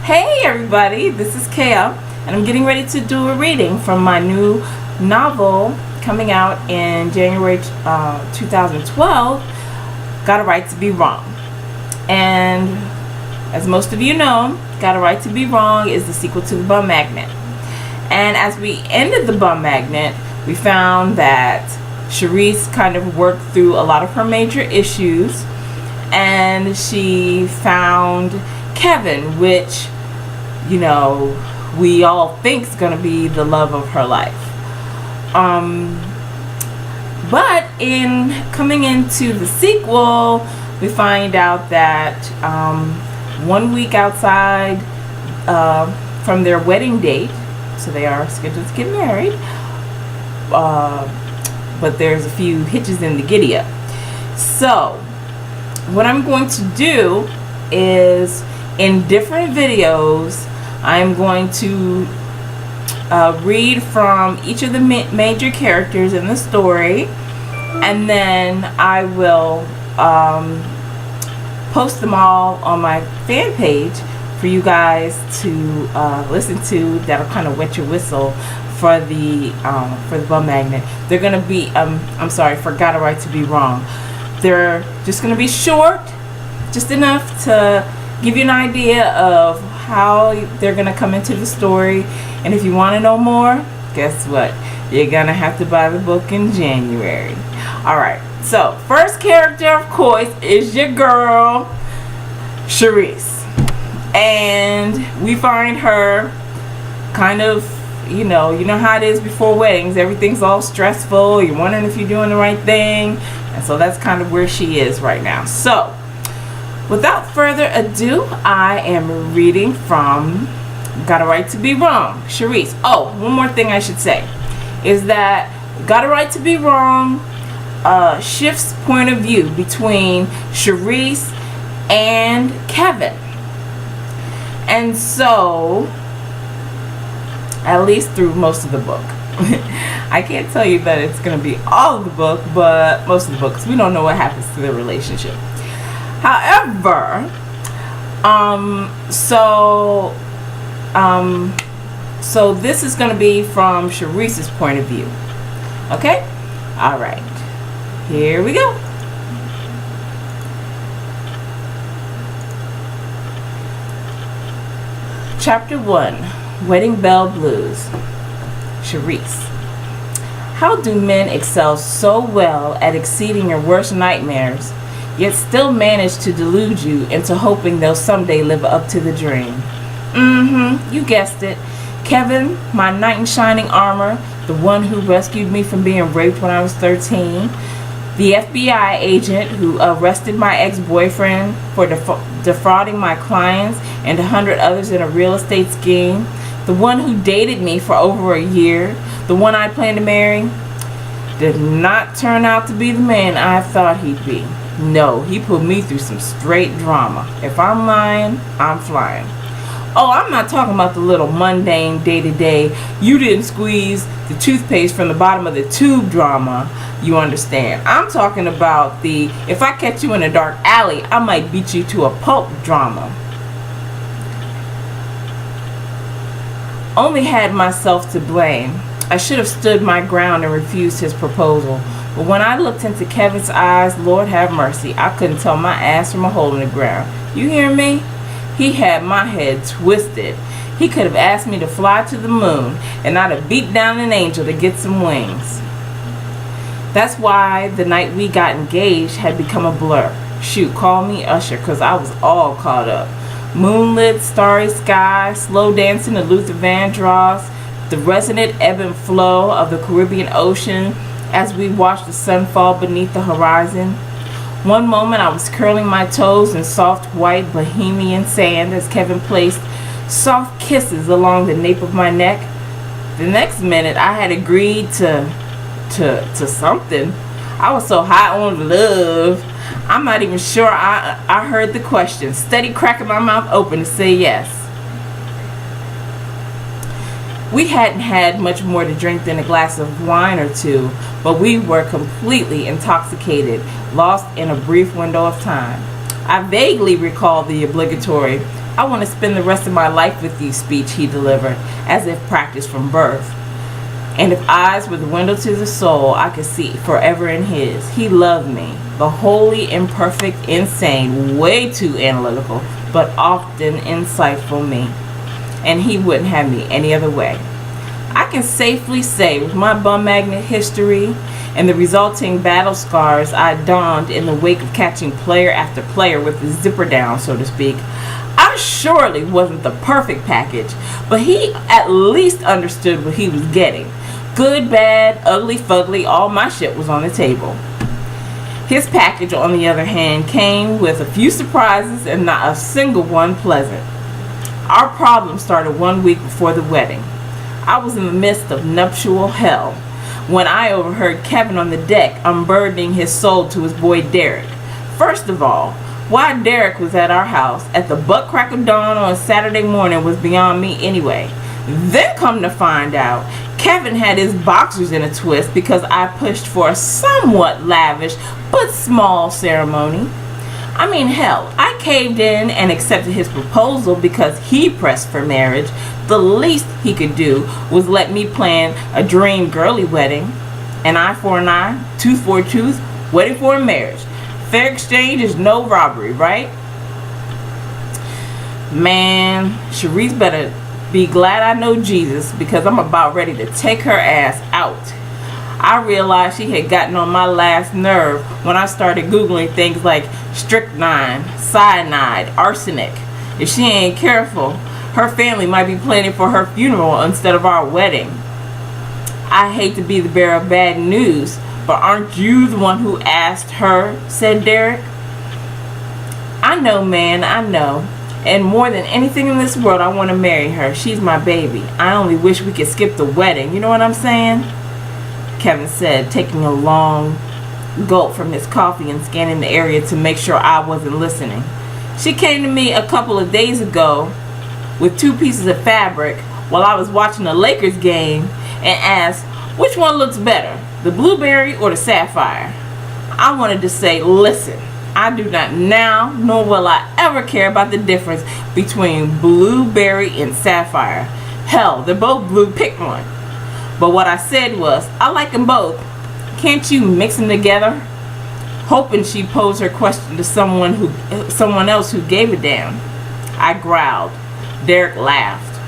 Hey everybody, this is Kea, and I'm getting ready to do a reading from my new novel coming out in January 2012, Got a Right to Be Wrong. And as most of you know, Got a Right to Be Wrong is the sequel to The Bum Magnet. And as we ended The Bum Magnet, we found that Charisse kind of worked through a lot of her major issues, and she found Kevin, which, you know, we all think is going to be the love of her life. But in coming into the sequel, we find out that 1 week outside from their wedding date, so they are scheduled to get married, but there's a few hitches in the giddy up. So what I'm going to do is, in different videos, I'm going to read from each of the major characters in the story, and then I will post them all on my fan page for you guys to listen to. That'll kind of wet your whistle for the Bum Magnet. They're gonna be I'm sorry, for Got a Right to Be Wrong. They're just gonna be short, just enough to give you an idea of how they're gonna come into the story. And if you want to know more, guess what? You're gonna have to buy the book in January. Alright, so first character, of course, is your girl Charisse, and we find her kind of, you know how it is before weddings. Everything's all stressful. You're wondering if you're doing the right thing, and so that's kind of where she is right now. So without further ado, I am reading from Got a Right to Be Wrong, Charisse. Oh, one more thing I should say is that Got a Right to Be Wrong shifts point of view between Charisse and Kevin. And so, at least through most of the book. I can't tell you that it's going to be all of the book, but most of the book, because we don't know what happens to their relationship. However, so this is going to be from Charisse's point of view. Okay? Alright. Here we go. Chapter 1. Wedding Bell Blues. Charisse. How do men excel so well at exceeding your worst nightmares, yet still manage to delude you into hoping they'll someday live up to the dream? You guessed it. Kevin, my knight in shining armor, the one who rescued me from being raped when I was 13, the FBI agent who arrested my ex-boyfriend for defrauding my clients and 100 others in a real estate scheme, the one who dated me for over a year, the one I planned to marry, did not turn out to be the man I thought he'd be. No, he put me through some straight drama. If I'm lying, I'm flying. Oh, I'm not talking about the little mundane day-to-day, you didn't squeeze the toothpaste from the bottom of the tube drama, you understand. I'm talking about the, if I catch you in a dark alley, I might beat you to a pulp drama. Only had myself to blame. I should have stood my ground and refused his proposal. But when I looked into Kevin's eyes, Lord have mercy, I couldn't tell my ass from a hole in the ground. You hear me? He had my head twisted. He could have asked me to fly to the moon, and I'd have beat down an angel to get some wings. That's why the night we got engaged had become a blur. Shoot, call me Usher, because I was all caught up. Moonlit, starry sky, slow dancing to Luther Vandross, the resonant ebb and flow of the Caribbean Ocean as we watched the sun fall beneath the horizon. One moment I was curling my toes in soft white Bohemian sand as Kevin placed soft kisses along the nape of my neck. The next minute I had agreed to something. I was so high on love, I'm not even sure I heard the question, steady cracking my mouth open to say yes. We hadn't had much more to drink than a glass of wine or two, but we were completely intoxicated, lost in a brief window of time. I vaguely recall the obligatory, I want to spend the rest of my life with you, speech he delivered, as if practiced from birth. And if eyes were the window to the soul, I could see forever in his. He loved me, the wholly imperfect, insane, way too analytical, but often insightful me. And he wouldn't have me any other way. I can safely say, with my bum magnet history and the resulting battle scars I donned in the wake of catching player after player with the zipper down, so to speak, I surely wasn't the perfect package, but he at least understood what he was getting. Good, bad, ugly, fugly, all my shit was on the table. His package, on the other hand, came with a few surprises and not a single one pleasant. Our problem started 1 week before the wedding. I was in the midst of nuptial hell when I overheard Kevin on the deck unburdening his soul to his boy Derek. First of all, why Derek was at our house at the butt crack of dawn on a Saturday morning was beyond me anyway. Then come to find out, Kevin had his boxers in a twist because I pushed for a somewhat lavish but small ceremony. I mean, hell, I caved in and accepted his proposal because he pressed for marriage. The least he could do was let me plan a dream girly wedding. An eye for an eye, tooth for a tooth, wedding for a marriage. Fair exchange is no robbery, right? Man, Sharice better be glad I know Jesus, because I'm about ready to take her ass out. I realized she had gotten on my last nerve when I started Googling things like strychnine, cyanide, arsenic. If she ain't careful, her family might be planning for her funeral instead of our wedding. I hate to be the bearer of bad news, but aren't you the one who asked her, said Derek. I know, man, I know. And more than anything in this world, I want to marry her. She's my baby. I only wish we could skip the wedding. You know what I'm saying? Kevin said, taking a long gulp from his coffee and scanning the area to make sure I wasn't listening. She came to me a couple of days ago with 2 pieces of fabric while I was watching the Lakers game and asked, which one looks better, the blueberry or the sapphire? I wanted to say, listen, I do not now, nor will I ever care about the difference between blueberry and sapphire. Hell, they're both blue, pick one. But what I said was, I like them both. Can't you mix them together? Hoping she'd pose her question to someone else who gave a damn. I growled. Derek laughed.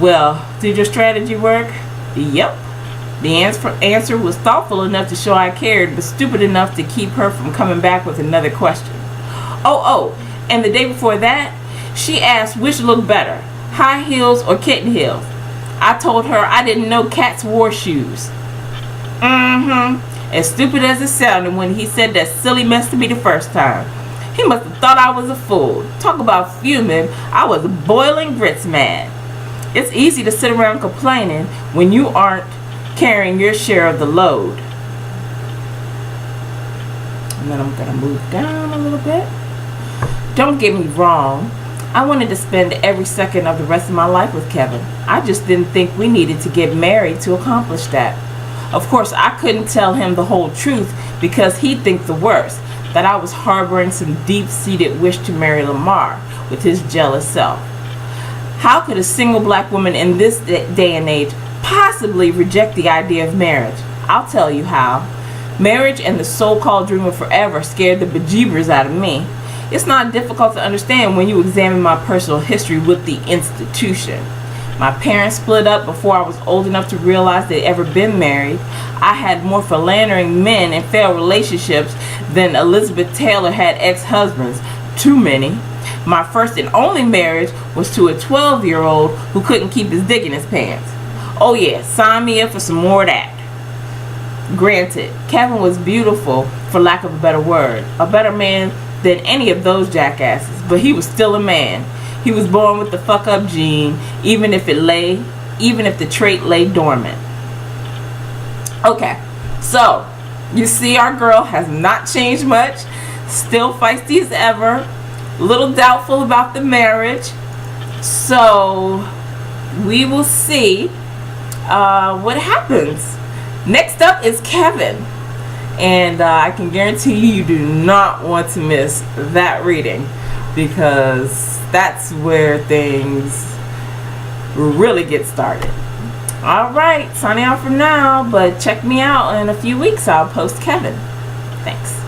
Well, did your strategy work? Yep. The answer was thoughtful enough to show I cared, but stupid enough to keep her from coming back with another question. Oh, and the day before that, she asked which looked better, high heels or kitten heels. I told her I didn't know cats wore shoes. As stupid as it sounded when he said that silly mess to me the first time. He must have thought I was a fool. Talk about fuming, I was boiling grits mad. It's easy to sit around complaining when you aren't carrying your share of the load. And then I'm going to move down a little bit. Don't get me wrong. I wanted to spend every second of the rest of my life with Kevin. I just didn't think we needed to get married to accomplish that. Of course, I couldn't tell him the whole truth because he'd think the worst, that I was harboring some deep-seated wish to marry Lamar with his jealous self. How could a single black woman in this day and age possibly reject the idea of marriage? I'll tell you how. Marriage and the so-called dream of forever scared the bejeebers out of me. It's not difficult to understand when you examine my personal history with the institution. My parents split up before I was old enough to realize they'd ever been married. I had more philandering men and failed relationships than Elizabeth Taylor had ex-husbands. Too many. My first and only marriage was to a 12-year-old who couldn't keep his dick in his pants. Oh yeah, sign me up for some more of that. Granted, Kevin was beautiful, for lack of a better word. A better man than any of those jackasses, but he was still a man. He was born with the fuck up gene, even if the trait lay dormant. Okay, so you see our girl has not changed much, still feisty as ever, little doubtful about the marriage. So we will see what happens. Next up is Kevin, and I can guarantee you do not want to miss that reading, because that's where things really get started. All right, signing out for now, but check me out in a few weeks. I'll post Kevin. Thanks.